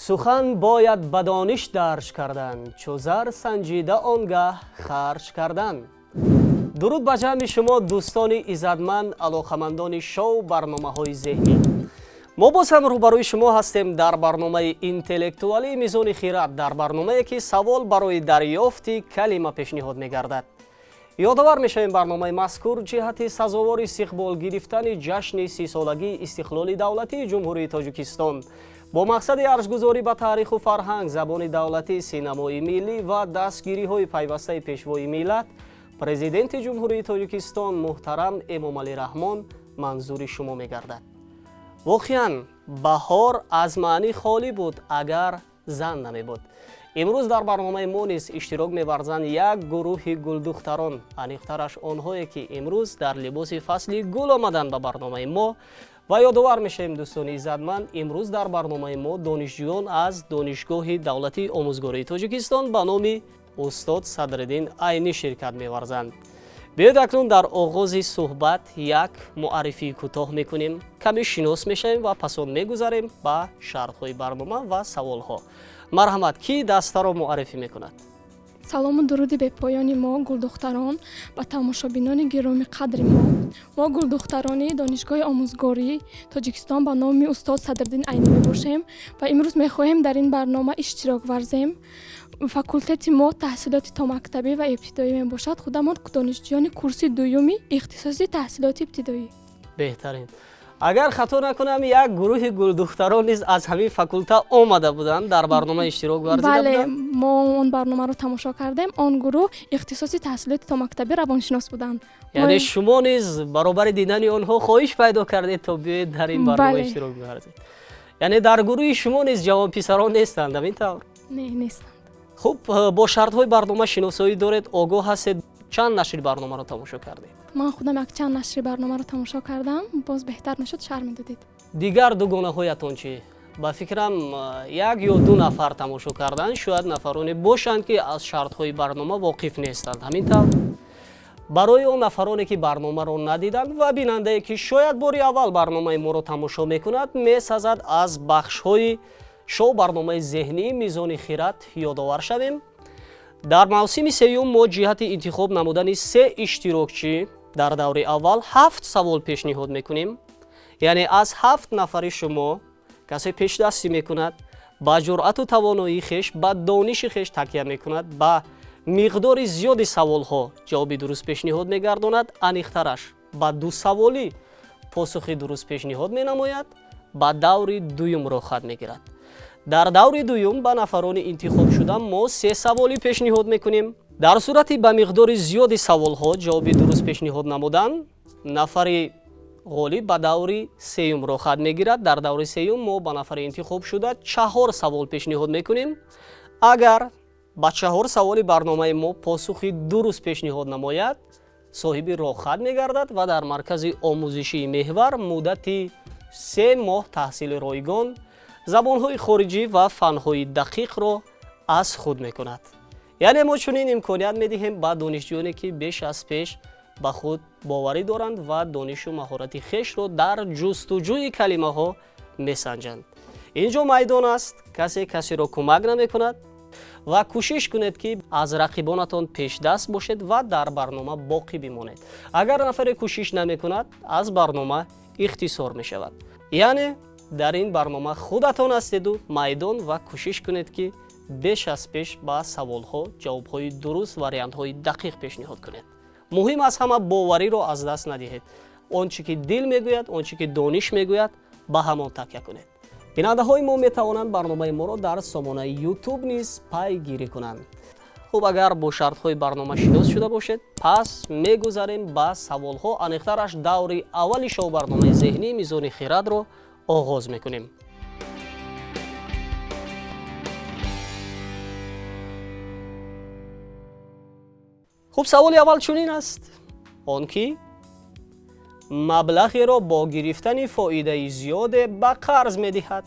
سخن باید به دانش درج کردن، چو زر سنجیده آنگه خرج کردن. درود به جمع شما دوستان عزتمند علاقمندان شو برنامه‌های ذهنی. ما باز هم روبروی شما هستیم در برنامه اینتלקتوالی میزان خیرات، در برنامه‌ای که سوال برای دریافت کلمه پیشنهاد می‌گردد. یادآور می‌شویم برنامه مذکور جهت سزاوار استقبال گرفتن جشن 30 سالگی استقلال دولتی جمهوری تاجیکستان با مقصد ارزگذاری به تاریخ و فرهنگ، زبان دولتی، سینمای ملی و دستگیری‌های پیوسته پیشوای ملت، پرزیدنت جمهوری تاجیکستان محترم امامعلی رحمان منظور شما می‌گردد. واقعاً بهار از معنی خالی بود اگر زن نمی‌بود. امروز در برنامه ما نیز اشتراک می‌ورزند یک گروه گلدختران، انیخترش آنهایی که امروز در لباس فصلی گل آمدند به برنامه ما. و یادآور میشیم دوستان عزتمند، امروز در برنامه ما دانشجویان از دانشگاه دولتی آموزگاری تاجیکستان به نام استاد صدرالدین عینی شرکت می‌ورزند. بیایید اکنون در آغاز صحبت یک معرفی کوتاه میکنیم، کمی شناس میشیم و پس آن میگذاریم به شرط‌های برنامه و سوال‌ها. مرحمت، کی دسته را معرفی میکند؟ салому дуруди бепоёни мо гулдухтарон ба тамошобинони гироми қадри мо гулдухтарони донишгоҳи омӯзгории тоҷикистон ба номи устод Садриддин Айнӣ мебошем ва имрӯз мехоҳем дар ин барнома иштирок варзем. факултети мо таҳсилоти томактабӣ ва ибтидоӣ мебошад. худамон донишҷӯёни курси дуюми ихтисоси таҳсилоти ибтидоӣ. беҳтарин. агар хато накунам, як гурӯҳи гулдухтарон низ аз ҳамин факулта омада буданд, дар барнома иштирок варзида буданд? бале, мо он барномаро тамошо кардем. Он гурӯҳ ихтисоси таҳсилоти томактабӣ равоншинос буданд. яъне шумо низ баробари дидани онҳо хоҳиш пайдо кардед то биёед дар ин барнома иштирок варзед. яъне дар гурӯҳи шумо низ ҷавон писарон нестанд, ҳамин тавр? Не, нестанд. хуб, бо шартҳои барнома шиносоӣ доред, огоҳ ҳастед. чанд нашри барномаро тамошо кардед? ман худам якчанд нашри барномаро тамошо кардам. боз беҳтар мешуд шаҳр медодед. дигар дугонаҳоятон чӣ? ба фикрам як ё ду нафар тамошо карданд, шояд нафароне бошанд ки аз шартҳои барнома воқиф нестанд, ҳамин тавр? барои он нафароне ки барномаро надиданд ва бинандае ки шояд бори аввал барномаи моро тамошо мекунад, месазад аз бахшҳои шоу барномаи зеҳнии мизони хират ёдовар шавем. дар мавсими сеюм мо ҷиҳати интихоб намудани 3 иштирокчӣ дар даври аввал 7 савол пешниҳод мекунем. яъне аз 7 нафари шумо касе пешдастӣ мекунад, ба ҷуръату тавоноии хеш, ба дониши хеш такя мекунад, ба миқдори зиёди саволҳо ҷавоби дуруст пешниҳод мегардонад, аниқтараш ба 2 саволӣ посухи дуруст пешниҳод менамояд, ба даври дуюм рохат мегирад. дар даври дуюм ба нафарони интихоб шуда мо 3 саволӣ пешниҳод мекунем. дар сурати ба миқдори зиёди саволҳо ҷавоби дуруст пешниҳод намудан, нафари ғолиб ба даври сеюм рохат мегирад. дар даври сеюм мо ба нафари интихоб шуда 4 савол пешниҳод мекунем. агар ба 4 саволи барномаи мо посухи дуруст пешниҳод намояд, соҳиби рохат мегардад ва дар маркази омӯзишии меҳвар муддати 3 моҳ таҳсили ройгон, забонҳои хориҷӣ ва фанҳои дақиқро аз худ мекунад. яъне мо чунин имконият медиҳем ба донишҷӯёне ки беш аз пеш ба худ боварӣ доранд ва донишу маҳорати хешро дар ҷустуҷӯи калимаҳо месанҷанд. ин ҷо майдон аст, касе касеро кӯмак намекунад ва кӯшиш кунед ки аз рақибонатон пешдаст бошед ва дар барнома боқӣ бимонед. агар нафаре кӯшиш намекунад, аз барнома ихтисор мешавад. яъне дар ин барнома худатон ҳастеду майдон ва кӯшиш кунед ки беш аз пеш ба саволҳо ҷавобҳои дуруст, вариантҳои дақиқ пешниҳод кунед. муҳим аз ҳама бовариро аз даст надиҳед. он чӣ ки дил мегӯяд, он чӣ ки дониш мегӯяд, ба ҳамон такя кунед. бинандаҳои мо метавонанд барномаи моро дар сомонаи YouTube низ пайгирӣ кунанд. хуб, агар бо шартҳои барнома шинос шуда бошед, пас мегузарем ба саволҳо. аниқтараш даври аввали шоу барномаи зеҳнии мизони хиратро оғоз мекунем. хуб, саволи аввал чунин аст: он ки маблағеро бо гирифтани фоидаи зиёде ба қарз медиҳад.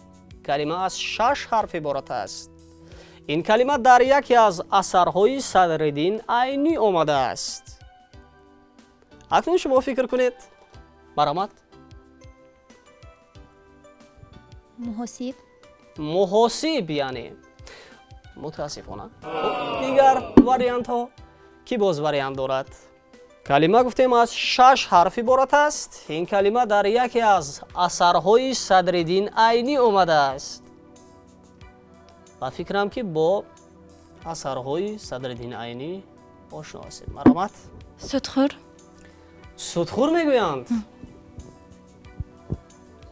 калима аз 6 ҳарф иборат аст. ин калима дар яке аз асарҳои Садриддин Айнӣ омадааст. акнун шумо фикр кунед. марҳамат. محاسب محاسب یعنی متاسفانه. دیگر واریانت ها کی باز واریانت دارد؟ کلمه گفتیم از 6 حرف عبارت است. این کلمه در یکی از اثرهای صدرالدین عینی آمده است و فکرم که با اثرهای صدرالدین عینی آشنا هستید. مرحمت. سطخور. سطخور میگویند.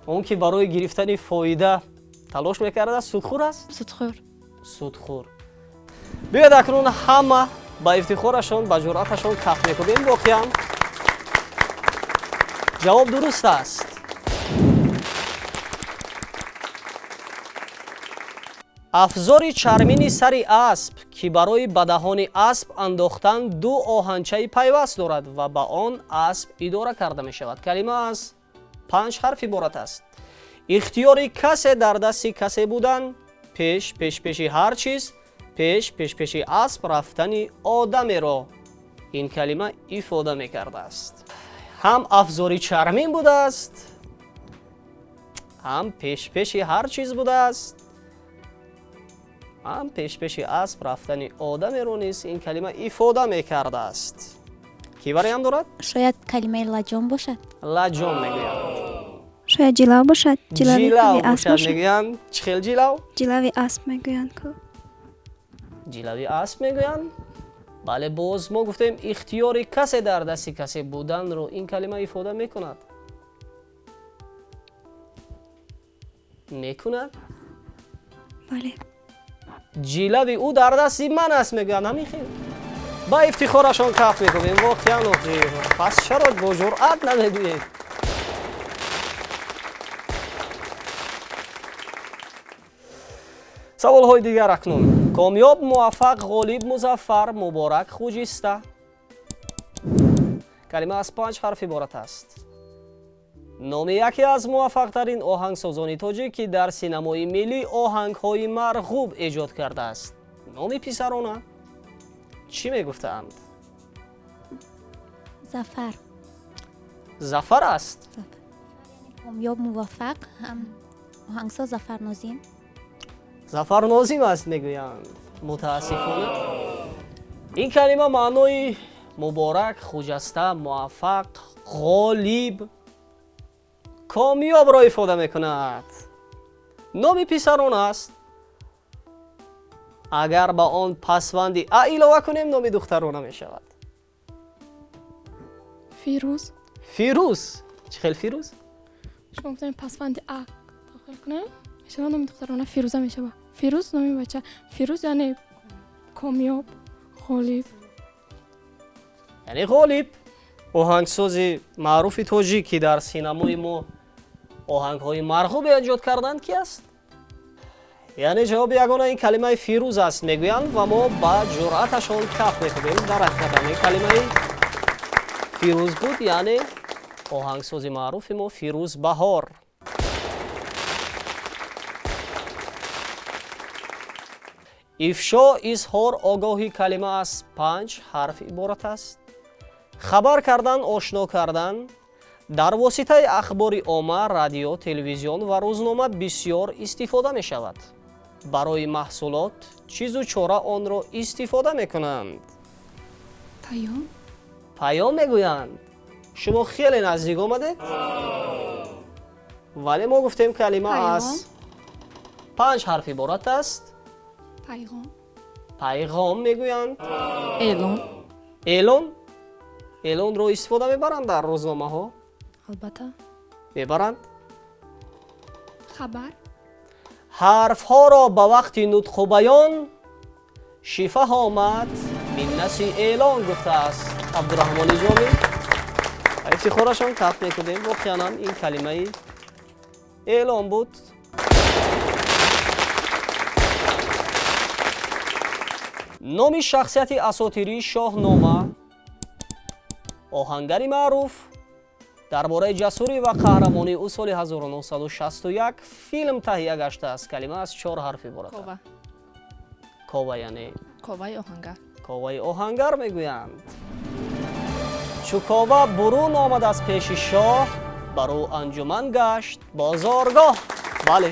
اون که برای گرفتن فایده تلاش میکرده سطخور است؟ سطخور. سطخور. بیاید اکنون همه با افتخارشان با جرأتشان کف میکنیم. واقعا جواب درست است. افزار چرمین سری اسب که برای به دهان اسب انداختن 2 آهنچه پیوست دارد و به آن اسب اداره کرده می شود. کلمه از 5 حرف عبارت است. اختیار کسی در دست کسی بودن، پیش هر چیز، پیش اسب رفتن آدم را این کلمه ifade می کرده است. هم افزار چرمین بوده است، هم پیش هر چیز بوده است، هم پیش اسب رفتن آدم را نیز این کلمه ifade می کرده است. کی برای هم دارد؟ شاید کلمه لجام باشد. لجام میگویند. شاید جلو باشد. جلو باشد میگویند. چه خیلی جلو؟ جلوی اسب میگویند که جلوی اسب میگویند. بله باز ما گفتیم اختیار کسی در دست کسی بودن رو این کلمه ifade میکند. میکند؟ بله. جلوی او در دست من است میگویند. همین خیلی با افتخارشان کف میکنیم. واقعا پس چرا با جرأت نمیگویید؟ سوال های دیگر اکنون. کامیاب، موفق، غالب، مظفر، مبارک، خوجسته. کلمه از 5 حرف عبارت است. نام یکی از موفق ترین آهنگسازان تاجیک که در سینمای ملی آهنگ های مرغوب ایجاد کرده است. نام پسرانه چی میگفتند؟ ظفر. ظفر است. کامیاب، موفق، هم آهنگساز ظفر نازیم. ظفر نازیم است میگویند. متاسفانه این کلمه معنای مبارک، خوجسته، موفق، غالب، کامیاب را ifade میکند. نام پسران است. اگر با آن پسوندی ا علاوه کنیم نام دخترانه می شود. فیروز. فیروز. چه خیلی فیروز؟ شما گفتین پسوند ا داخل کنیم میشه نام دخترانه فیروزه میشه. فیروز نام بچه. فیروز یعنی کامیاب، غالب. یعنی غالب. آهنگساز معروف تاجیکی در سینمای ما آهنگ های مرغوب ایجاد کردند کی است؟ یعنی جواب یگانه این کلمه فیروز است میگویند و ما با جرأتشان کف میکنیم. در حقیقت این کلمه فیروز بود، یعنی آهنگساز معروف ما فیروز بهار. افشا، اظهار، آگاهی کلمه از 5 حرف عبارت است. خبر کردن، آشنا کردن. در واسطه اخبار عامه، رادیو، تلویزیون و روزنامه بسیار استفاده می شود. برای محصولات چیز و چاره آن را استفاده می کنند. پیام. پیام میگویند. شما خیلی نزدیک آمدید. ولی ما گفتیم کلمه از 5 حرف عبارت است. پیغام. پیغام میگویند. اعلان. اعلان. اعلان رو استفاده میبرند در روزنامه ها. البته. میبرند. خبر. حرف ها را به وقت نطق و بیان شفا آمد من نسی اعلان گفته است عبدالرحمن جامی. افتخارشان کف میکنیم. واقعا این کلمه اعلان بود. نام شخصیت اساطیری شاهنامه، آهنگری معروف، درباره جسوری و قهرمانی او سال 1961 فیلم تهیه گشته است. کلمه از 4 حرف عبارت است. کاوه. کاوه یعنی کاوه آهنگر. کاوه آهنگر میگویند. چو کاوه برون آمد از پیش شاه، برو انجمن گشت بازارگاه. بله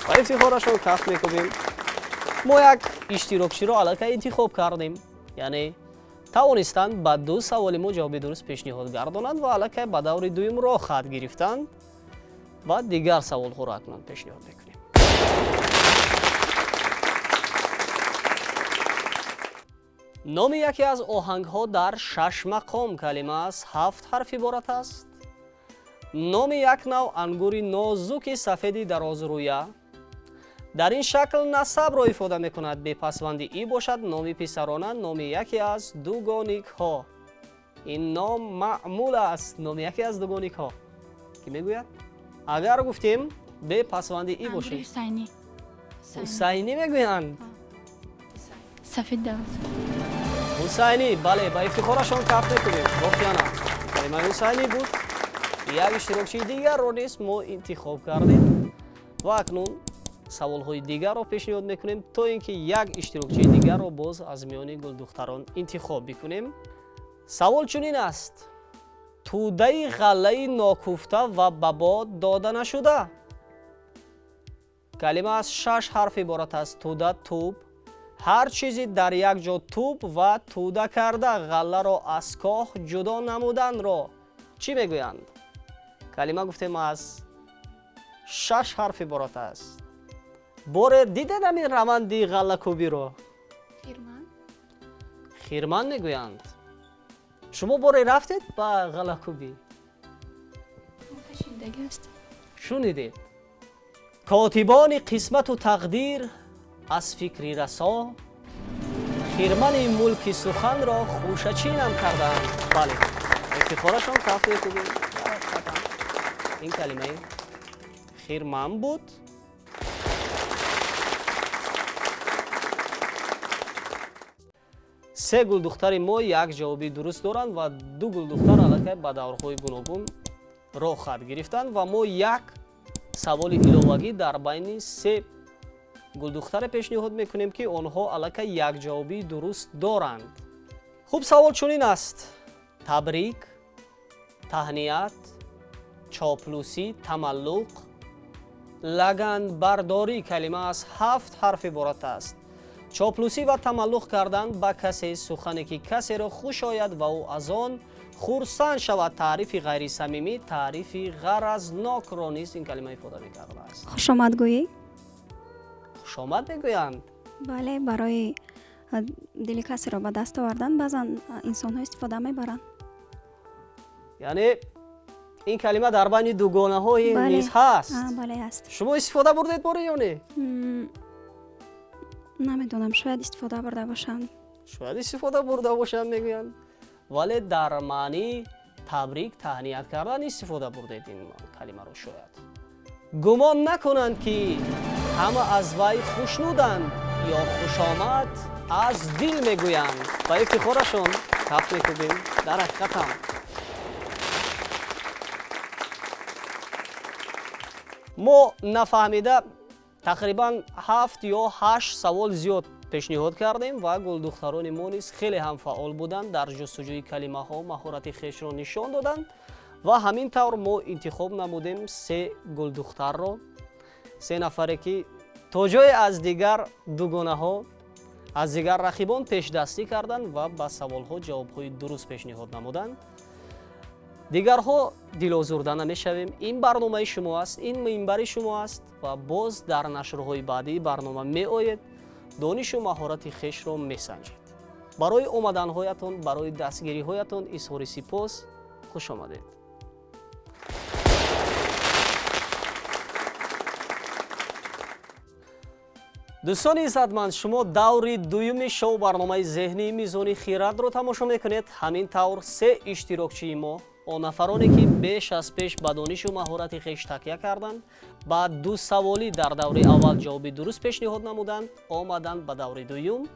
با افتخارشون کف میکنیم. ما یک اشتراکچی رو علاقه انتخاب کردیم، یعنی توانستند با 2 سوال ما جواب درست پیشنهاد گردانند و علاقه به دور دوم را خط گرفتند و دیگر سوال ها را اکنون پیشنهاد میکنیم. نام یکی از آهنگ ها در 6 مقام کلمه از 7 حرف عبارت است. نام یک نوع انگور نازک سفید دراز رویه در این شکل نسب را افاده میکند. به پسوندی ای باشد نام پسرانه نام یکی از دوگانیک ها. این نام معمول است. نام یکی از دوگانیک ها کی میگوید؟ اگر گفتیم به پسوندی ای باشه حسینی حسینی میگویند. سفید دراز حسینی، بله، با افتخارشان کف میکنیم. واقعا کلمه حسینی بود. یک اشتراکچی دیگر رو نیست ما انتخاب کردیم و اکنون سوال های دیگر رو پیشنهاد میکنیم تا اینکه یک اشتراکچی دیگر رو باز از میان گل دختران انتخاب بکنیم. سوال چنین است: توده غله ناکفته و به باد داده نشده. کلمه از 6 حرف عبارت است. توده توپ، هر چیزی در یک جا توپ و توده کرده غله را از کاه جدا نمودن را چی میگویند؟ کلمه گفتیم از 6 حرف عبارت است. باره دیده نمی روندی غله کوبی رو؟ خیرمن میگویند. شما باره رفتید با غله کوبی؟ شنیدید؟ کاتبان قسمت و تقدیر از فکری رسا خیرمن ملک سخن را خوشچینم کردند. بله، افتخارشان کف میکنیم. این کلمه خیرمن بود. سه گل دختر ما یک جوابی درست دارند و 2 گل دختر علاقه به دورهای گوناگون را خط گرفتند و ما یک سوال الهوگی در بین 3 گل دختر پیشنهاد میکنیم که آنها علاقه یک جوابی درست دارند. خوب، سوال چنین است: تبریک، تهنیت، چاپلوسی، تملق، لگن برداری کلمه از 7 حرف عبارت است. چاپلوسی و تملق کردن با کسی سخنی که کسی را خوش آید و او از آن خرسند شود تعریف غیر صمیمی، تعریف غرضناک را نیز این کلمه افاده می‌کرده است. خوش آمد گویی؟ خوش آمد میگویند. بله، برای دل کسی را به دست آوردن بعضا انسان ها استفاده میبرند. یعنی این کلمه در بین دوگانه های بله. نیز هست. بله هست. شما استفاده بردید باره یا نه؟ نمیدونم، شاید استفاده برده باشند. شاید استفاده برده باشند میگویند، ولی در معنی تبریک، تهنیت کردن استفاده بردید این کلمه رو. شاید گمان نکنند که همه از وی خوشنودند یا خوش آمد از دل میگویند. با افتخارشون کف میکنیم. در حقیقت هم ما نفهمیده تقریبا 7 یا 8 سوال زیاد پیشنهاد کردیم و گل دختران ما نیز خیلی هم فعال بودند، در جستجوی کلمه ها مهارت خویش را نشان دادند و همین طور ما انتخاب نمودیم 3 گل دختر را، 3 نفره که تا جای از دیگر دوگانه ها از دیگر رقیبان پیش دستی کردند و با سوال ها جواب های درست پیشنهاد نمودند. دیگرها دل آزرده نمیشویم. این برنامه شما است، این منبر شما است و باز در نشرهای بعدی برنامه می آید دانش و مهارت خویش را می سنجید. برای آمدن هایتان، برای دستگیری هایتان اظهار سپاس. خوش آمدید. دوستان عزتمند، شما دور دوم شو برنامه ذهنی میزانی خیرات رو تماشا میکنید. همین طور 3 اشتراکچی ما، آن نفرانی که بیش از پیش به دانش و مهارت خویش تکیه کردند، بعد 2 سوالی در دوره اول جواب درست پیشنهاد نمودند، آمدند به دوره دوم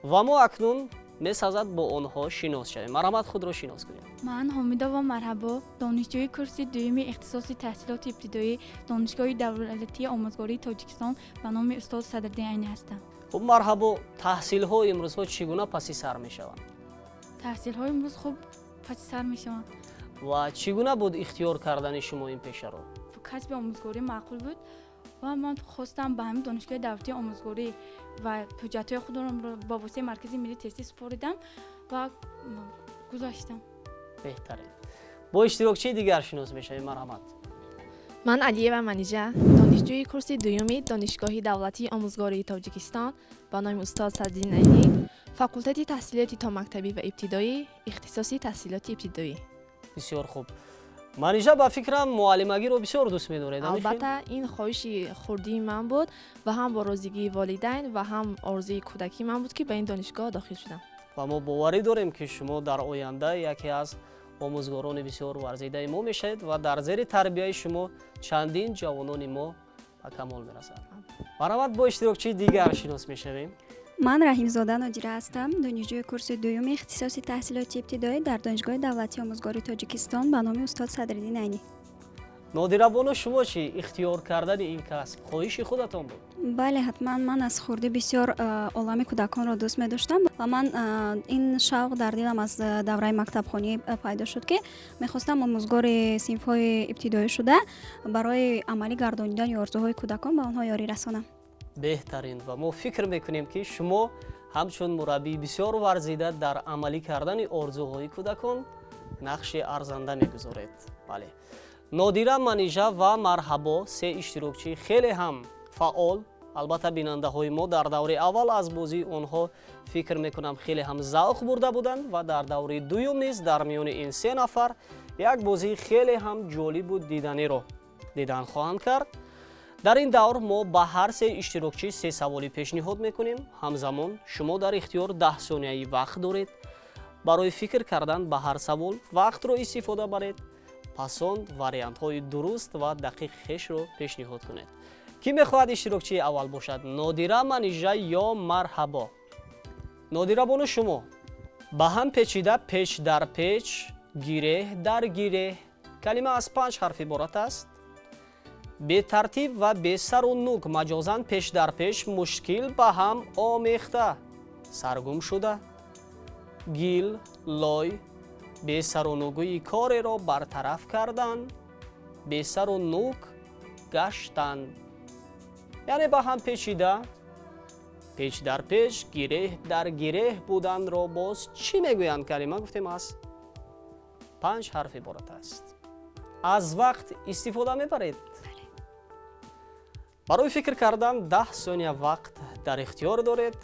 و ما اکنون میسازد با آنها شناس شویم. مرحمت خود را شناس کنید. من حمیده و مرحبا، دانشجوی کورس دوم اختصاصی تحصیلات ابتدایی دانشگاه دولتی آموزگاری تاجیکستان به نام استاد صدرالدین عینی هستم. خب مرحبا، تحصیل ها امروز ها چگونه پس سر می شوند؟ تحصیل های امروز خوب پس سر می شوند. و چگونه بود اختیار کردن شما این پیشه را؟ کسب آموزگاری معقول بود و من خواستم به همین دانشگاه دولتی آموزگاری و حجت‌های خودم رو با واسطه مرکز ملی تحصیل سپردم و گذاشتم. بهتره. با اشتراکچی دیگر شناس میشویم. مرحمت. من علیه منیژه، دانشجوی کورس دومی دانشگاه دولتی آموزگاری تاجیکستان با نام استاد صدرالدین عینی، فاکولته تحصیلات تا مکتبی و ابتدایی، اختصاصی تحصیلات ابتدایی. بسیار خوب. منیژه با فکرم معلمگی رو بسیار دوست می‌دارید. البته این خواهش خردی من بود و هم با راضیگی والدین و هم آرزوی کودکی من بود که به این دانشگاه داخل شدم. و ما باوری داریم که شما در آینده یکی از آموزگاران بسیار ورزیده ما میشید و در زیر تربیت شما چندین جوانان ما به کمال میرسند. مرحمت. با اشتراکچی دیگر شناس میشویم. من رحیمزاده نادیره هستم، دانشجوی کورس دوم اختصاصی تحصیلات ابتدایی در دانشگاه دولتی آموزگاری تاجیکستان به نام استاد صدرالدین عینی. نادیره بانو، شما چی اختیار کردن این کسب خواهش خودتان بود؟ بله حتما. من از خردی بسیار عالم کودکان را دوست می داشتم و من این شوق در دلم از دوره مکتبخوانی پیدا شد که میخواستم آموزگار صنف‌های ابتدایی شده برای عملی گردانیدن آرزوهای کودکان به آنها یاری رسانم. بهترین. و ما فکر میکنیم که شما همچون مربی بسیار ورزیده در عملی کردن آرزوهای کودکان نقش ارزنده میگذارید. بله. نادیره، منیژه و مرحبا، سه اشتراکچی خیلی هم فعال. البته بیننده های ما در دوره اول از بازی آنها فکر میکنم خیلی هم ذوق برده بودند و در دوره دوم نیز در میان این سه نفر یک بازی خیلی هم جالب و دیدنی رو دیدن خواهند کرد. در این دور ما به هر سه اشتراکچی سه سوالی پیشنهاد میکنیم. همزمان شما در اختیار 10 ثانیه وقت دارید. برای فکر کردن به هر سوال وقت رو استفاده برید. پسند واریانت های درست و دقیق خیش رو پیشنهاد کنید. کی میخواهد اشتراکچی اول باشد؟ نادیره، منیژه یا مرحبا؟ نادیره بانو، شما به هم پیچیده، پیچ در پیچ، گیره در گیره کلمه از 5 حرف عبارت است. به ترتیب و به سر و نوک مجازاً پیش در پیش، مشکل به هم آمیخته، سرگم شده، گیل، لای، به سر و نوگوی کار را برطرف کردن، به سر و نوک گشتن. یعنی به هم پیچیده، پیچ در پیچ، گیره در گیره بودن را باز چی میگویند؟ کلمه گفتیم از 5 حرف عبارت است. از وقت استفاده میبرید. برای فکر کردن 10 ثانیه وقت در اختیار دارید.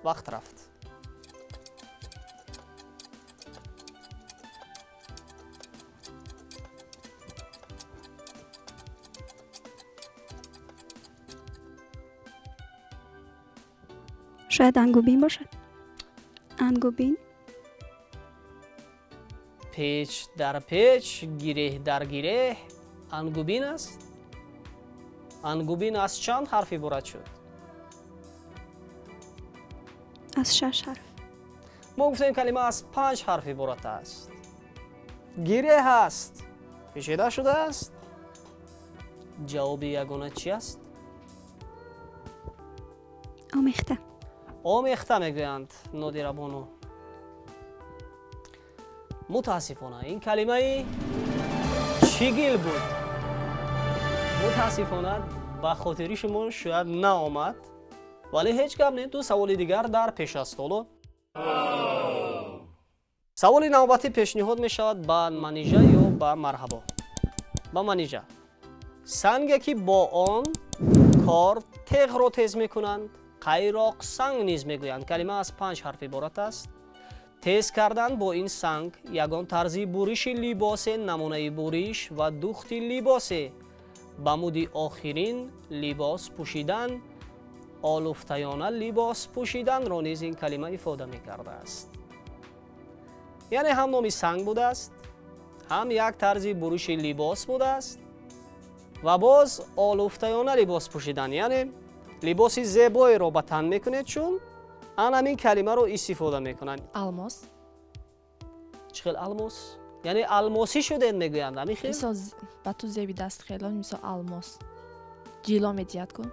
وقت رفت. شاید انگوبین باشد. انگوبین. پیچ در پیچ، گیره در گیره، انگوبین است. انگوبین از چند حرف عبارت شد؟ از 6 حرف. ما گفتیم کلمه از 5 حرف عبارت است. گیره هست، پیچیده شده است. جواب یگانه چی است؟ آمیخته. آمیخته میگویند. نادیره بانو، متاسفانه این کلمه چیگیل بود. متاسفانه به خاطری شما شاید نآمد، ولی هیچ گپ نیست. 2 سوال دیگر در پیش است. حالا سوال نوبتی پیشنهاد می شود به منیژه یا به مرحبا؟ به منیژه. سنگی که با آن کار تیغ را تیز می کنند، قیراق سنگ نیز می گویند. کلمه از 5 حرف عبارت است. تیز کردن با این سنگ یگان طرزی بوریش لباس، نمونه بوریش و دوخت لباس. به مودی آخرین لباس پوشیدن، آلوفتیانه لباس پوشیدن را نیز این کلمه ifade می کرده است. یعنی هم نامی سنگ بوده است، هم یک طرزی بروش لباس بوده است و باز آلوفتیانه لباس پوشیدن، یعنی لباسی زیبایی را به تن میکنید چون همین کلمه رو استفاده میکنن. الماس. چخیل الماس؟ یعنی الماسی شدین میگویند. همین خیلی مثلا با تو زیبی دست خیلان مثلا الماس جیلا میدیاد کن.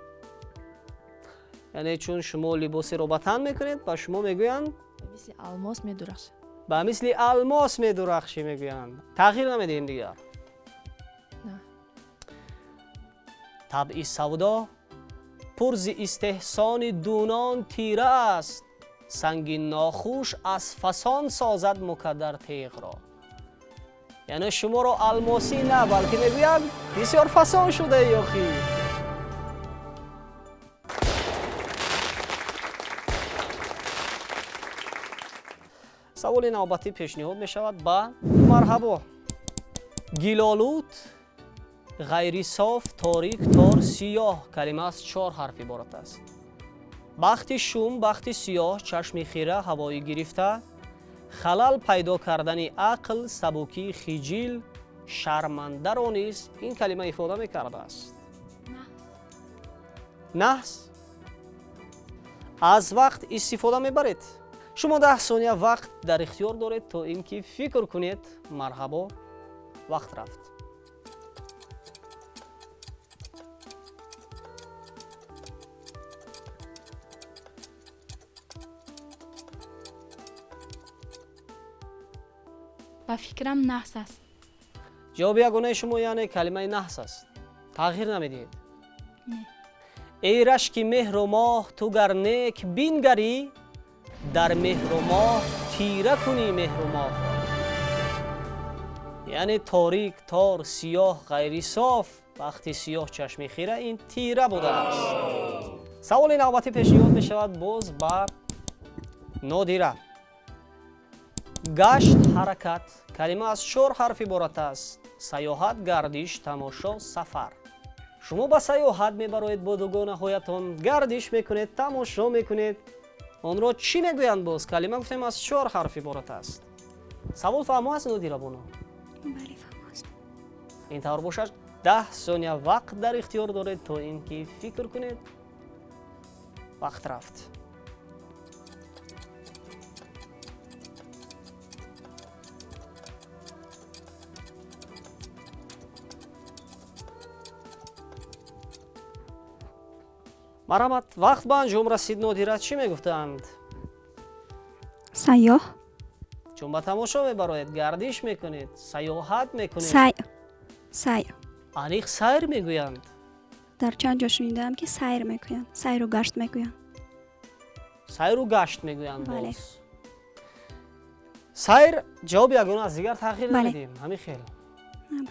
یعنی چون شما لباسی رو به تن میکنید با شما میگویند مثل الماس میدرخشه. با مثل الماس میدرخشی میگویند. تغییر نمیدین دیگر. نه. طبع سودا پرز استحسان دونان تیره است. سنگین ناخوش از فسان سازد مکدر تیغ را. یعنی شما را الماسی نه بلکه میگویند بسیار فسان شده یاخی. سوال نوبتی پیشنهاد می شود با مرحبا. گیلالود غیری صاف تاریک تار سیاه کلمه از 4 حرف عبارت است. بخت شوم بخت سیاه چشم خیره هوایی گرفته خلل پیدا کردن عقل سبکی خجیل شرمنده را نیز این کلمه افاده می کرده است. نحس از وقت استفاده می برید. شما 10 ثانیه وقت در اختیار دارید تا اینکه فکر کنید. مرحبا وقت رفت. به فکرم نحس است. جواب یگانه شما یعنی کلمه نحس است. تغییر نمیدید. ای رشک مهر و ماه تو گر نیک بینگری در مهر و ماه تیره کنی مهر و ماه. یعنی تاریک تار سیاه غیری صاف وقتی سیاه چشم خیره این تیره بوده است. سوال نوبتی پیشنهاد می شود باز با نادیره. گشت حرکت کلمه از 4 حرف عبارت است. سیاحت گردش تماشا سفر. شما با سیاحت میبرید با دوگانه هایتان گردش میکنید تماشا میکنید. آن را چی میگویند باز؟ کلمه گفتیم از 4 حرف عبارت است. سوال فهمو است نادیره بانو؟ بله فهم است. این طور باشد 10 ثانیه وقت در اختیار دارید تا اینکه فکر کنید. وقت رفت. مرحمت وقت به انجام رسید. نادیره چی میگفتند؟ سیاه چون به تماشا میبرید گردش میکنید سیاحت میکنید سیر انیق سیر میگویند. در چند جا شنیدم که سیر میگویند. سیر و گشت میگویند. سیر و گشت میگویند بله. باز. سیر جواب یگانه از دیگر تغییر بله. نمیدیم. همین خیلی. بله.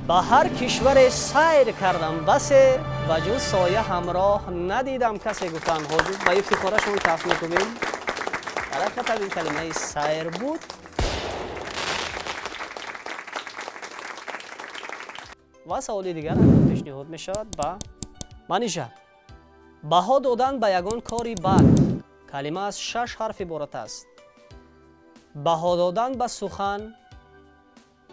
به هر کشور سیر کردم بسه و جز سایه همراه ندیدم کسی. گفتن حاضر به افتخاره شما کف میکنیم. در حقیقت این کلمه سیر بود. و سوالی دیگر هم پیشنهاد می شود با منیژه. بها دادن به یگان کاری بد کلمه از 6 حرف عبارت است. بها دادن به سخن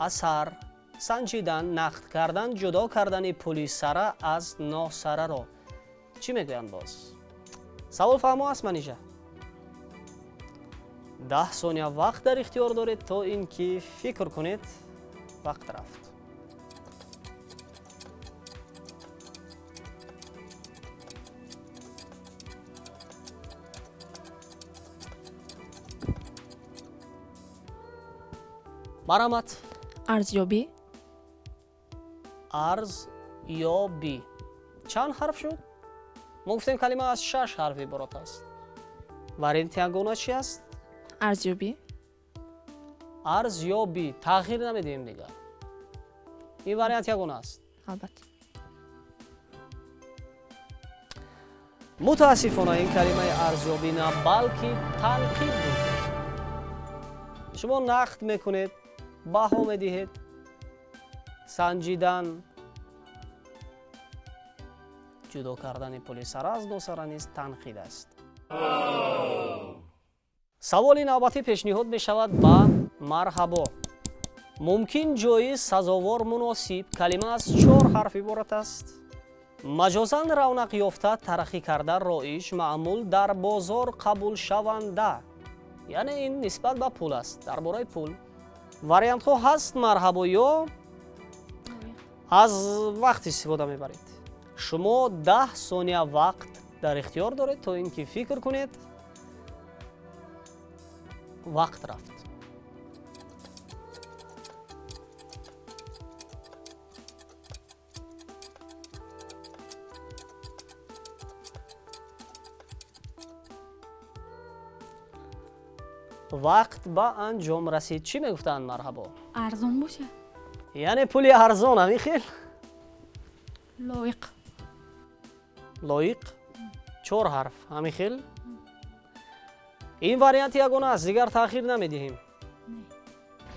اثر سنجیدن نقد کردن جدا کردن پولی سره از ناسره را چی میگویند باز؟ سوال فهمو است منیژه؟ 10 ثانیه وقت در اختیار دارید تا اینکه فکر کنید. وقت رفت. مرحمت. ارزیابی ارز یا بی چند حرف شد؟ ما گفتیم کلمه از 6 حرف عبارت است. وارینت یگانه چی است؟ ارزیابی ارز یا بی تغییر نمیدیم دیگر. این وارینت یگانه است. البته. متاسفانه این کلمه ارزیابی نه بلکه تنقید بود. شما نقد میکنید بها میدهید سنجیدن جدا کردن پولی سر از ناسره نیز تنقید است. سوال نوبتی پیشنهاد می شود با مرحبا. ممکن جای سزاوار مناسب کلمه از 4 حرف عبارت است. مجازاً رونق یافته ترقی کرده رایج معمول در بازار قبول شونده. یعنی این نسبت به پول است. درباره پول وریانت ها هست مرحبا یا از وقت استفاده میبرید. شما 10 ثانیه وقت در اختیار دارید تا اینکه فکر کنید. وقت رفت. вақт ба анҷом расид. Чӣ мегуфтанд марҳабо? арзон бошад. яъне пули арзон ҳамин хел? лоиқ. лоиқ? 4 ҳарф ҳамин хел? ин варианти ягона аст, дигар таъхир намедиҳем.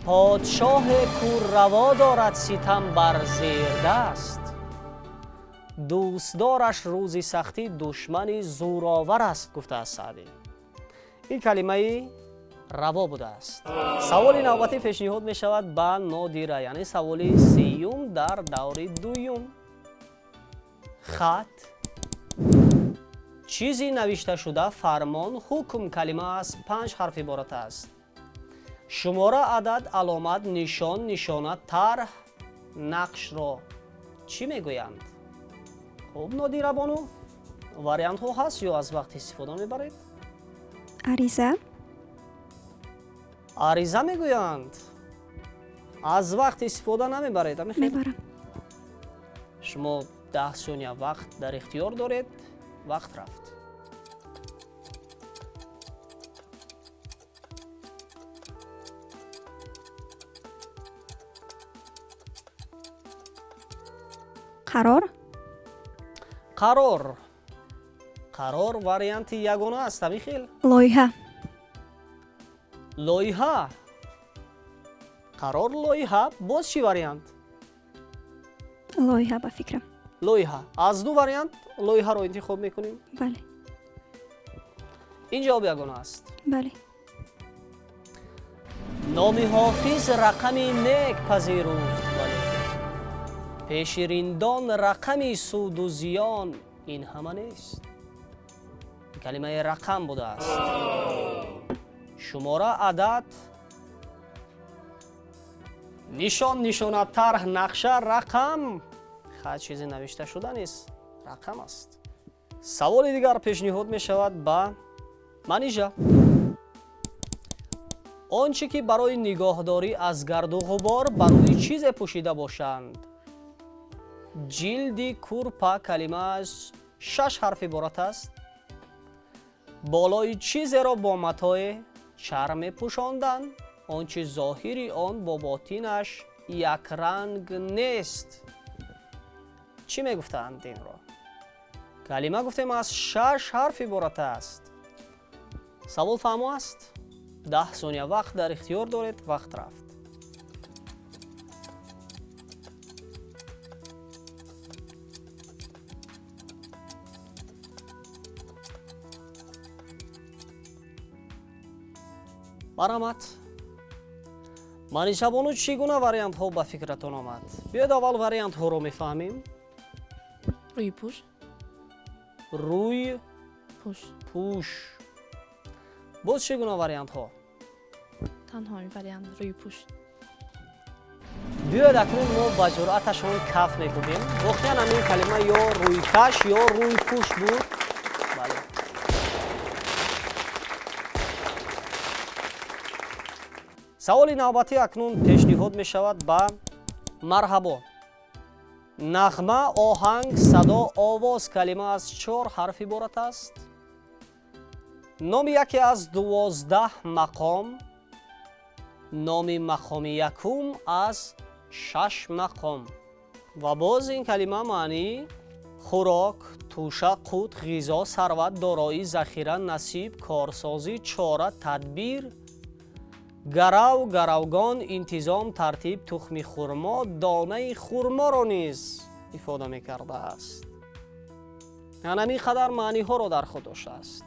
подшоҳе кӯрраво дорад ситам бар зердаст, дӯстдораш рӯзи сахтӣ душмани зӯровар аст, гуфтааст Саъдӣ. ин калимаи раво будааст. саволи навбатӣ пешниҳод мешавад ба Нодира, яъне саволи сеюм дар даври дуюм. хат, чизи навишташуда, фармон, ҳукм калима аз 5 ҳарф иборат аст. шумора, адад, аломат, нишон, нишона, тарҳ, нақшро чӣ мегӯянд? хуб, Нодира бону, вариантҳо ҳаст ё аз вақт истифода мебаред? ариза, ариза мегӯянд. аз вақт истифода намебаред? мебарам. шумо 10 сония вақт дар ихтиёр доред. вақт рафт. қарор, қарор. қарор варианти ягона аст ҳамин хел? лоиҳа, лоиҳа. қарор, лоиҳа. боз чӣ вариант? лоиҳа ба фикрам. лоиҳа. аз ду вариант лоиҳаро интихоб мекунем. бале, ин ҷавоб ягона аст. бале. номи ҳофиз рақами нек пазируфт, вале пеши риндон рақами суду зиён ин ҳама нест. калимаи рақам будааст. шумора, адад, нишон, нишона, тарҳ, нақша, рақам. хат чизе навишта шуда нест, рақам аст. саволи дигар пешниҳод мешавад ба Манижа. он чӣ ки барои нигоҳдорӣ аз гарду ғубор ба рӯи чизе пӯшида бошанд. ҷилди курпа калимааш 6 ҳарф иборат аст. болои чизеро бо матои чарме пӯшонданд. он чи зоҳири он бо ботинаш якранг нест. чӣ мегуфтанд инро? калима гуфтем аз 6 ҳарф иборат аст. савол фаҳмо аст? 10 сония вақт дар ихтиёр доред. вақт рафт. марҳамат. манишабону чӣ гуна вариантҳо ба фикратон омад? биёед аввал вариантҳоро мефаҳмем. рӯи пӯш. рӯй пӯш. пӯш. боз чӣ гуна вариантҳо? танҳо ин вариант рӯи пӯш. биёед акнун мо ба ҷуръаташон каф мекӯбем. воқеан ҳамин калима ё рӯйкаш ё рӯйпӯш буд. бале. саволи навбатӣ акнун пешниҳод мешавад ба Марҳабо. нағма, оҳанг, садо, овоз калима аз 4 ҳарф иборат аст. номи яке аз 12 мақом. номи мақоми якум аз 6 мақом. ва боз ин калима маънии хӯрок, туша, қут, ғизо, сарват, дороӣ, захира, насиб, корсозӣ, чора, тадбир, гарав, гаравгон, интизом, тартиб, тухми хурмо, донаи хурморо низ ифода мекардааст. ҳамин қадар маъниҳоро дар худ доштааст.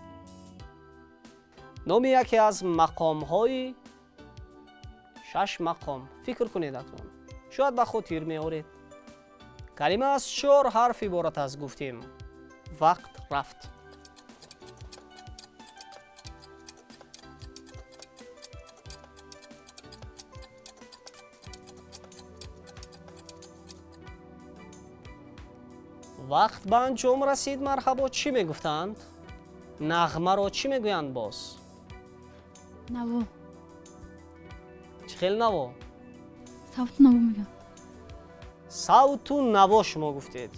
номи яке аз мақомҳои 6 мақом. фикр кунед акнун. шояд ба хотир меоред. калима аз 4 ҳарф иборат аст гуфтем. вақт рафт. вақт ба анҷом расид. марҳабо. чӣ мегуфтанд? нағмаро чӣ мегӯянд боз? наво. чӣ хел наво? савт наво мегӯям. савту наво шумо гуфтед.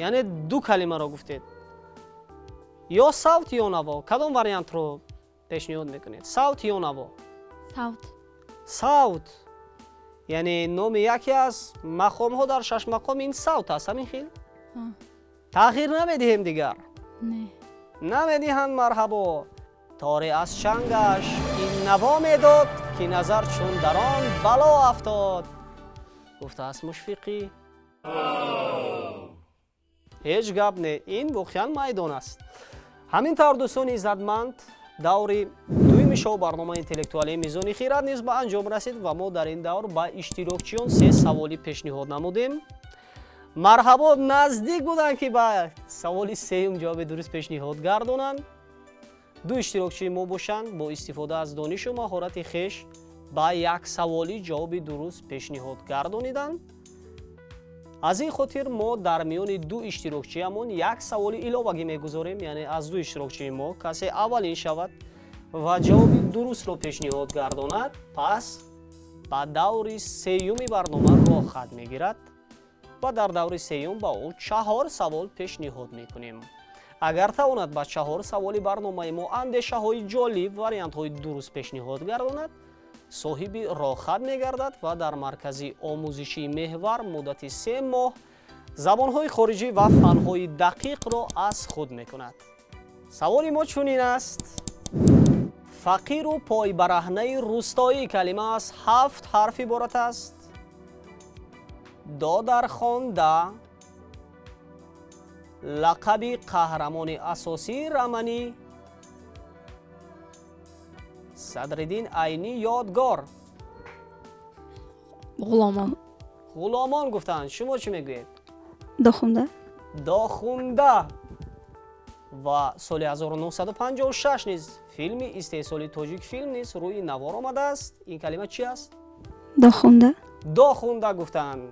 яъне ду калимаро гуфтед. ё савт ё наво. кадом вариантро пешниҳод мекунед? савт ё наво? савт. савт яъне номи яке аз мақомҳо дар 6 мақом ин савт аст ҳамин хел тағйир намедиҳем дигар Не. намедиҳанд марҳабо торе аз чангаш ин наво медод ки назар чун дар он бало афтод гуфтааст мушфиқӣ ҳеҷ гап не ин воқеан майдон аст ҳамин тавр дӯстони иззатманд даври дуюми шоу барномаи интеллектуалии мизони хират низ ба анҷом расид ва мо дар ин давр ба иштирокчиён 3 саволӣ пешниҳод намудем марҳабо наздик буданд ки ба саволи сеюм ҷавоби дуруст пешниҳод гардонанд ду иштирокчии мо бошанд бо истифода аз донишу маҳорати хеш ба як саволӣ ҷавоби дуруст пешниҳод гардониданд аз ин хотир мо дар миёни ду иштирокчиямон як саволи иловагӣ мегузорем яъне аз ду иштирокчии мо касе аввалин шавад ва ҷавоби дурустро пешниҳод гардонад пас ба даври сеюми барнома роҳ хат мегирад ва дар даври сеюм ба ӯ 4 савол пешниҳод мекунем агар тавонад ба 4 саволи барномаи мо андешаҳои ҷолиб вариантҳои дуруст пешниҳод гардонад соҳиби роҳхат мегардад ва дар маркази омӯзишии меҳвар муддати 3 моҳ забонҳои хориҷӣ ва фанҳои дақиқро аз худ мекунад саволи мо чунин аст фақиру пойбараҳнаи рӯстоӣ калима аз 7 ҳарф иборат аст додархонда лақаби қаҳрамони асосии раманӣ Садриддин Айнӣ ёдгор ғуломон ғуломон гуфтанд шумо чӣ мегӯед дохунда дохунда ва соли 1956 низ филми истеҳсоли тоҷик филм низ рӯи навор омадааст ин калима чӣ аст дохунда дохунда гуфтанд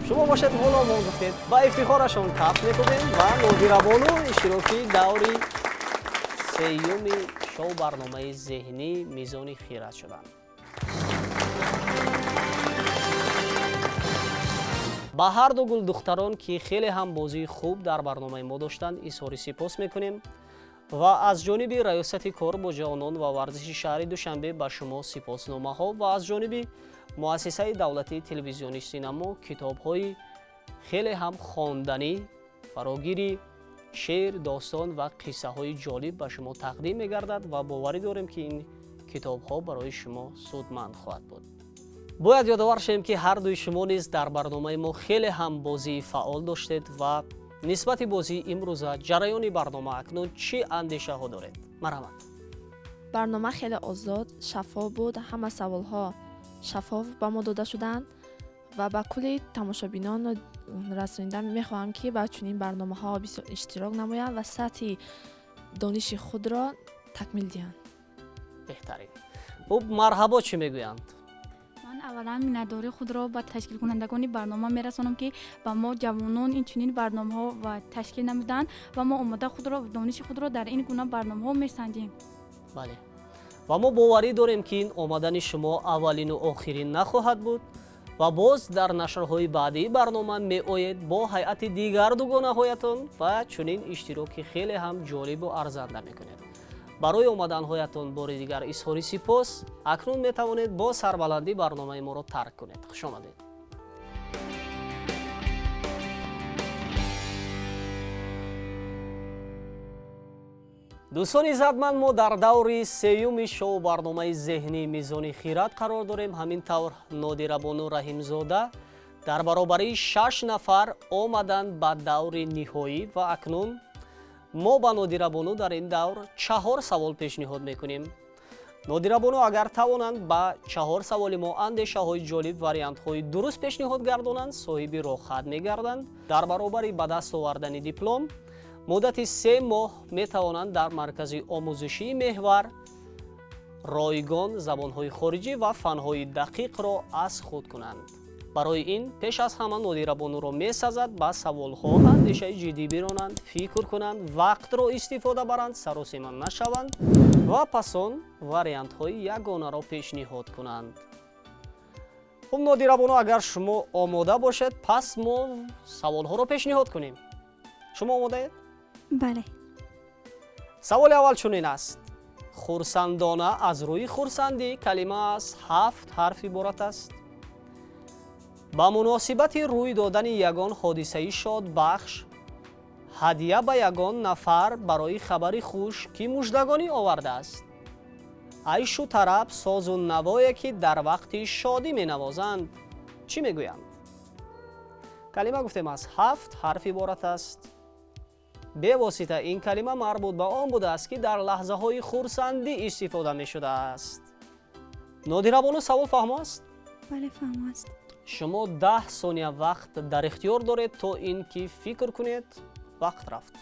шумо бошед ғуломон гуфтед ба ифтихорашон тафт мекунем ва нодирабону иштироки даври сеюми шоу барномаи зеҳнӣ мизони хират шуданд ба ҳар ду гулдухтарон ки хеле ҳам бозии хуб дар барномаи мо доштанд изҳори сипос мекунем ва аз ҷониби раёсати кор бо ҷавонон ва варзиши шаҳри душанбе ба шумо сипосномаҳо ва аз ҷониби муассисаи давлатии телевизиони синамо китобҳои хеле ҳам хонданӣ фарогири шеър достон ва қиссаҳои ҷолиб ба шумо тақдим мегардад ва боварӣ дорем ки ин китобҳо барои шумо судманд хоҳад буд бояд ёдовар шавем ки ҳар дуи шумо низ дар барномаи мо хеле ҳам бозии фаъол доштед ва нисбати бозии имрӯза ҷараёни барнома акнун чӣ андешаҳо доред марҳамат барнома хеле озод шаффоф буд ҳама саволҳо шаффоф ба мо дода шуданд ва ба кулли тамошобинон расонида мехоҳам ки ба чунин барномаҳо бисёр иштирок намоянд ва сатҳи дониши худро такмил диҳанд беҳтарин хуб марҳабо чӣ мегӯянд ман аввалан миннатдории худро ба ташкилкунандагони барнома мерасонам ки ба мо ҷавонон инчунин барномаҳо ва ташкил намуданд ва мо омода худро дониши худро дар ин гуна барномаҳо месанҷем бале ва мо боварӣ дорем ки ин омадани шумо аввалину охирин нахоҳад буд ва боз дар нашрҳои баъдии барнома меоед бо ҳайати дигар дугонаҳоятон ва чунин иштироки хеле ҳам ҷолибу арзанда мекунед барои омаданҳоятон бори дигар изҳори сипос акнун метавонед бо сарбаландӣ барномаи моро тарк кунед хуш омадед дӯстони иззатманд мо дар даври сеюми шоу барномаи зеҳнӣ мизони хират қарор дорем ҳамин тавр нодирабону раҳимзода дар баробари 6 нафар омаданд ба даври ниҳоӣ ва акнун мо ба нодирабону дар ин давр 4 савол пешниҳод мекунем нодирабону агар тавонанд ба 4 саволи мо андешаҳои ҷолиб вариантҳои дуруст пешниҳод гардонанд соҳиби роҳхат мегарданд дар баробари ба даст овардани диплом муддати 3 моҳ метавонанд дар маркази омӯзишии меҳвар ройгон забонҳои хориҷӣ ва фанҳои дақиқро аз худ кунанд барои ин пеш аз ҳама нодирабонуро месазад ба саволҳо андешаи ҷиддӣ биронанд фикр кунанд вақтро истифода баранд саросима нашаванд ва пас он вариантҳои ягонаро пешниҳод кунанд хуб нодирабону агар шумо омода бошед пас мо саволҳоро пешниҳод кунем шумо омодаед бале саволи аввал чунин аст хурсандона аз рӯи хурсандӣ калима аз 7 ҳарф иборат аст. ба муносибати рӯй додани ягон ҳодисаи шодбахш ҳадия ба ягон нафар барои хабари хуш ки муждагонӣ овардааст. айшу тараб созу навое ки дар вақти шодӣ менавозанд чӣ мегӯянд? калима гуфтем аз 7 ҳарф иборат аст. бевосита ин калима марбут ба он будааст ки дар лаҳзаҳои хурсандӣ истифода мешудааст. нодирабону савол фаҳмо аст? бале фаҳмо аст. шумо 10 сония вақт дар ихтиёр доред то ин ки фикр кунед. вақт рафт.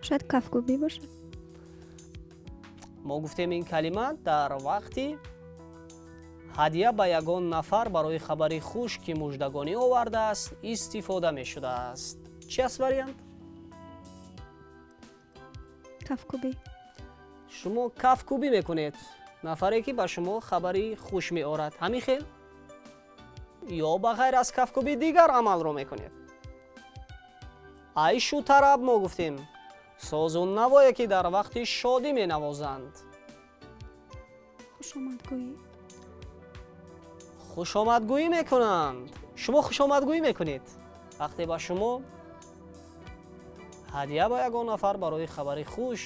шояд кафкӯбӣ бошад. мо гуфтем ин калима дар вақти ҳадия ба ягон нафар барои хабари хуш ки муждагонӣ овардааст истифода мешудааст. чӣ аст вариант? кафкӯбӣ. шумо кафкӯбӣ мекунед нафаре ки ба шумо хабари хуш меорад ҳамин хел ё ба ғайр аз кафкӯбӣ дигар амалро мекунед? айшу тараб мо гуфтем созу навое ки дар вақти шодӣ менавозанд. хушомадгӯӣ. хушомадгӯӣ мекунанд. шумо хушомадгӯӣ мекунед вақте ба шумо ҳадия ба ягон нафар барои хабари хуш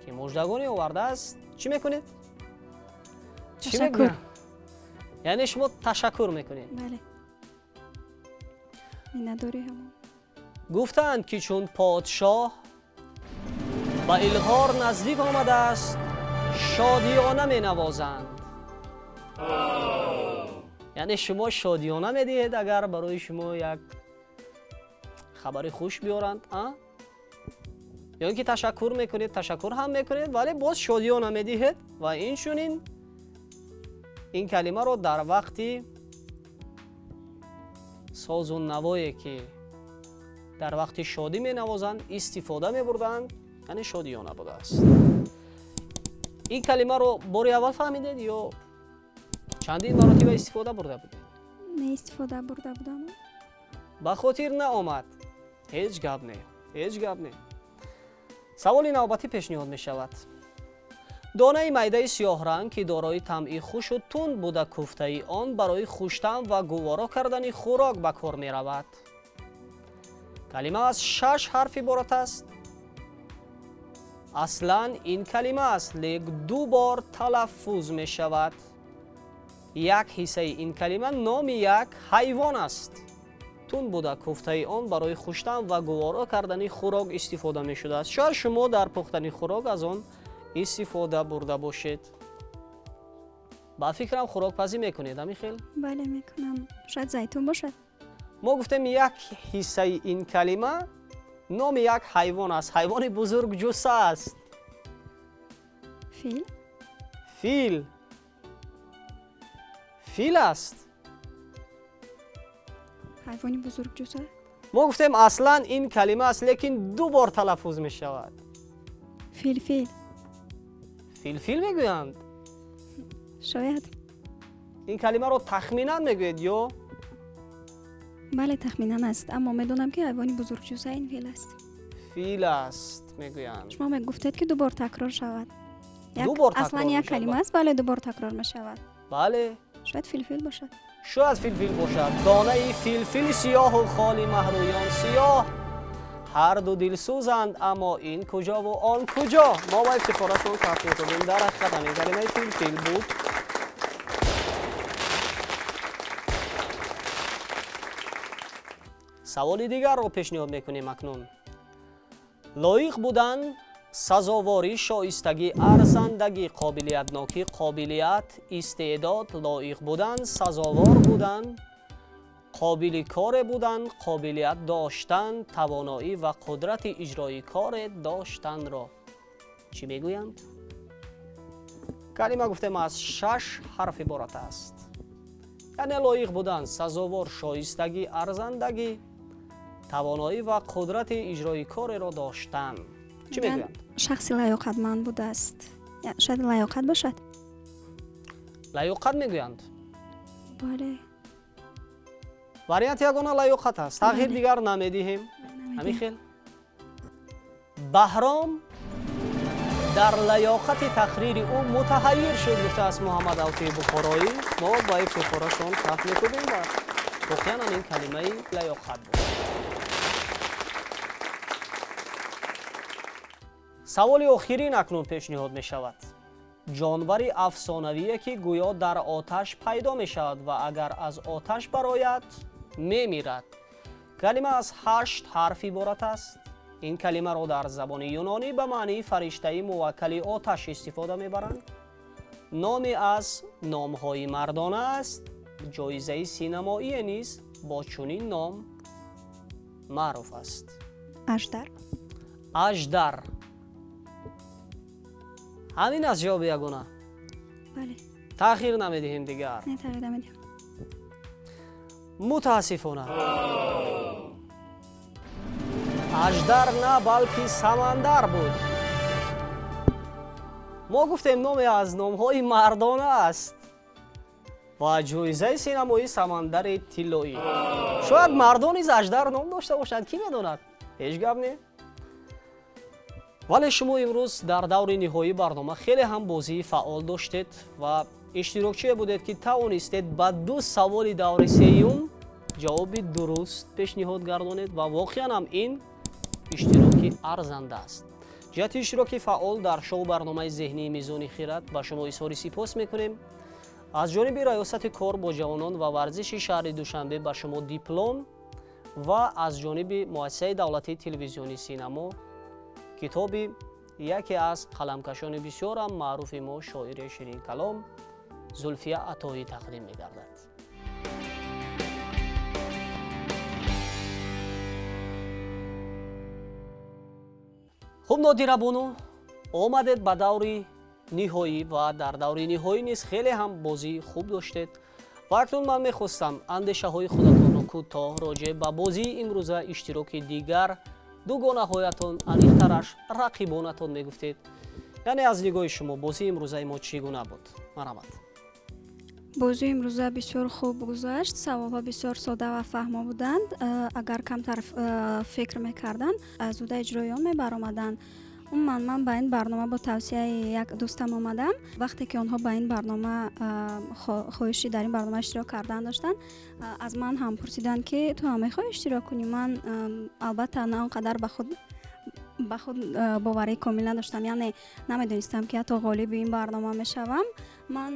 ки муждагонӣ овардааст чӣ мекунед? Ташаккур. яъне шумо ташаккур мекунед. бале. миннатдорӣ ҳамон. гуфтанд ки чун подшоҳ ба илғор наздик омадааст шодиёна менавозанд. яъне шумо шодиёна медиҳед агар барои шумо як хабари хуш биёранд, ё ин ки ташаккур мекунед, ташаккур ҳам мекунед вале боз шодиёна медиҳед ва инчунин ин калимаро дар вақти созу навое ки дар вақти шодӣ менавозанд истифода мебурданд, яъне шодиёна будааст. ин калимаро бори аввал фаҳмидед ё чандин маротиба истифода бурда будед? не истифода бурда будам. ба хотир наомад. ҳеҷ гап не, ҳеҷ гап не. саволи навбатӣ пешниҳод мешавад. донаи майдаи сиёҳранг ки дорои тамъи хушу тунд буда куфтаи он барои хуштан ва гуворо кардани хӯрок ба кор меравад. калима аз 6 ҳарф иборат аст. аслан ин калима аст лек 2 бор талаффуз мешавад. як ҳиссаи ин калима номи як ҳайвон аст. тун буда куфтаи он барои хуштан ва гуворо кардани хӯрок истифода мешудааст. шояд шумо дар пухтани хӯрок аз он истифода бурда бошед. ба фикрам хӯрокпазӣ мекунед ҳамин хел? бале мекунам. шояд зайтун бошад. мо гуфтем як ҳиссаи ин калима номи як ҳайвон аст. ҳайвони бузургҷусса аст. фил. фил. фил аст. ҳайвони бузургҷуса. мо гуфтем аслан ин калима аст лекин 2 бор талаффуз мешавад. филфил. филфил мегӯянд. шояд. ин калимаро тахминан мегӯед ё? бале тахминан аст, аммо медонам ки ҳайвони бузургҷуса ин фил аст. фил аст мегӯянд. шумо мегуфтед ки 2 бор такрор шавад. Ду бор такрор аслан як мешавад. калима аст, бале 2 бор такрор мешавад. бале шояд филфил бошад. шояд филфил бошад. донаи филфили сиёҳу холи маҳрӯён сиёҳ ҳарду дилсӯзанд, аммо ин куҷову он куҷо? мо ба ифтихорашон каф мекунем. дар ҳақиқат ҳамин калимаи филфил буд. саволи дигарро пешниҳод мекунем акнун. лоиқ будан, сазоворӣ, шоистагӣ, арзандагӣ, қобилиятнокӣ, қобилият, истеъдод, лоиқ будан, сазовор будан, қобили коре будан, қобилият доштан, тавоноӣ ва қудрати иҷрои коре доштанро чӣ мегӯянд? калима гуфтем аз 6 ҳарф иборат аст. яъне лоиқ будан, сазовор, шоистагӣ, арзандагӣ, тавоноӣ ва қудрати иҷрои кореро доштан чӣ мегӯянд? шахси лаёқатманд будааст. шояд лаёқат бошад. лаёқат мегӯянд. бале. вариант ягона лаёқат аст. тағйир дигар намедиҳем. ҳамин хел. баҳром дар лаёқати тақрири ӯ мутаҳайир шуд, гуфтааст муҳаммад авфии бухороӣ. мо ба ифтихорашон каф мекунем ва воқеан ҳамин калимаи лаёқат буд. саволи охирин акнун пешниҳод мешавад. ҷонвари афсонавие ки гӯё дар оташ пайдо мешавад ва агар аз оташ барояд мемирад. калима аз 8 ҳарф иборат аст. ин калимаро дар забони юнонӣ ба маънии фариштаи муваккали оташ истифода мебаранд. номе аз номҳои мардона аст. ҷоизаи синамоие низ бо чунин ном маъруф аст. Аждар. аждар. ҳамин аст ҷавоби ягона. бале. таъхир намедиҳем дигар. не тағйир намедиҳам. мутаассифона. аждар на балки самандар буд. мо гуфтем номе аз номҳои мардона аст ва ҷоизаи синамои самандари тиллоӣ. шояд мардон низ аждар ном дошта бошад, кӣ медонад? ҳеҷ гап не. вале шумо имрӯз дар даври ниҳоии барнома хеле ҳам бозии фаъол доштед ва иштирокчие будед ки тавонистед ба 2 саволи даври сеюм ҷавоби дуруст пешниҳод гардонед ва воқеан ҳам ин иштироки арзанда аст. ҷиҳати иштироки фаъол дар шоу барномаи зеҳнии мизони хират ба шумо изҳори сипос мекунем. аз ҷониби раёсати кор бо ҷавонон ва варзиши шаҳри душанбе ба шумо диплом ва аз ҷониби муассисаи давлатии телевизиони синамо китоби яке аз қаламкашони бисёрам маъруфи мо шоири ширинкалом зулфия атоӣ тақдим мегардад. хуб нодирабону, омадед ба даври ниҳоӣ ва дар даври ниҳоӣ низ хеле ҳам бозии хуб доштед ва акнун ман мехостам андешаҳои худатонро кӯтоҳ роҷеъ ба бозии имрӯза иштироки дигар дугонаҳоятон аниқтараш рақибонатон мегуфтед. яъне аз нигоҳи шумо бозии имрӯзаи мо чӣ гуна буд? марҳамат. бозии имрӯза бисёр хуб гузашт. саволҳо бисёр сода ва фаҳмо буданд. агар камтар фикр мекарданд зуда иҷрои он мебаромаданд. умуман ман ба ин барнома бо тавсияи як дӯстам омадам. вақте ки онҳо ба ин барнома хоҳиши дар ин барнома иштирок кардан доштанд, аз ман ҳам пурсиданд ки ту ҳам мехоҳӣ иштирок кунӣ. ман албатта на он қадар ба худ боварии комил надоштам, яъне намедонистам ки ҳатто ғолиби ин барнома мешавам. ман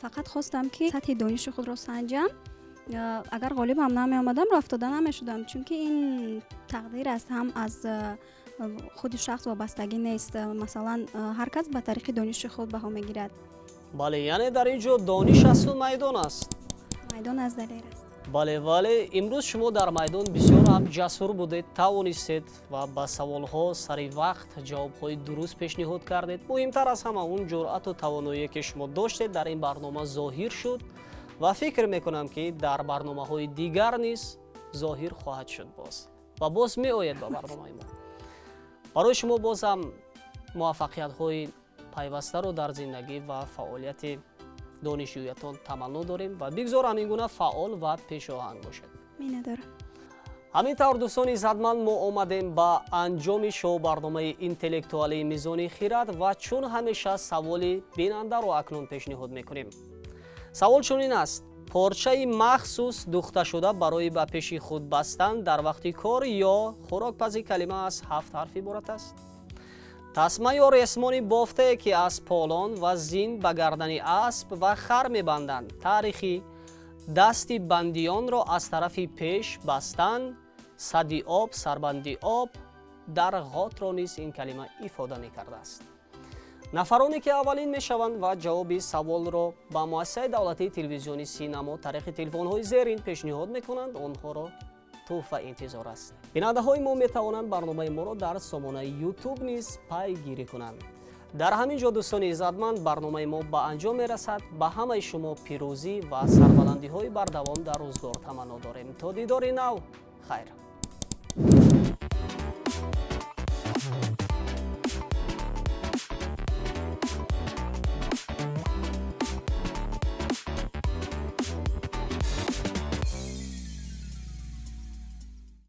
фақат хостам ки сатҳи дониши худро санҷам. агар ғолиб ҳам намеомадам рафтода намешудам, чунки ин тақдир аст, ҳам аз худи шахс вобастагӣ нест. масалан ҳар кас ба тариқи дониши худ баҳо мегирад. бале, яъне дар ин ҷо дониш асу майдон аст. майдон аз далер аст. бале, вале имрӯз шумо дар майдон бисёр ҳам ҷасур будед, тавонистед ва ба саволҳо сари вақт ҷавобҳои дуруст пешниҳод кардед. муҳимтар аз ҳама он ҷуръату тавоноие ки шумо доштед дар ин барнома зоҳир шуд ва фикр мекунам ки дар барномаҳои дигар низ зоҳир хоҳад шуд боз ва боз меояд ба барномаи мо. барои шумо боз ҳам муваффақиятҳои пайвастаро дар зиндагӣ ва фаъолияти донишҷӯятон таманно дорем ва бигзор ҳамин гуна фаъол ва пешоҳанг бошед. миннатдорам. ҳамин тавр дӯстони иззатманд мо омадем ба анҷоми шоу барномаи интеллектуалии мизони хират ва чун ҳамеша саволи бинандаро акнун пешниҳод мекунем. савол чунин аст: порчаи махсус духташуда барои ба пеши худ бастан дар вақти кор ё хӯрокпазӣ калима аз 7 ҳарф иборат аст. тасма ё ресмони бофтае ки аз полон ва зин ба гардани асп ва хар мебанданд. таърихи дасти бандиёнро аз тарафи пеш бастан. садди об, сарбанди об, дар ғотро низ ин калима ифода мекардааст. нафароне ки аввалин мешаванд ва ҷавоби саволро ба муассисаи давлатии телевизиони синамо тариқи телефонҳои зерин пешниҳод мекунанд, онҳоро туҳфа интизор аст. бинандаҳои мо метавонанд барномаи моро дар сомонаи YouTube низ пайгирӣ кунанд. дар ҳамин ҷо дӯстони иззатманд барномаи мо ба анҷом мерасад. ба ҳамаи шумо пирӯзӣ ва сарбаландиҳои бардавом дар рӯзгор таманно дорем. то дидори нав, хайр.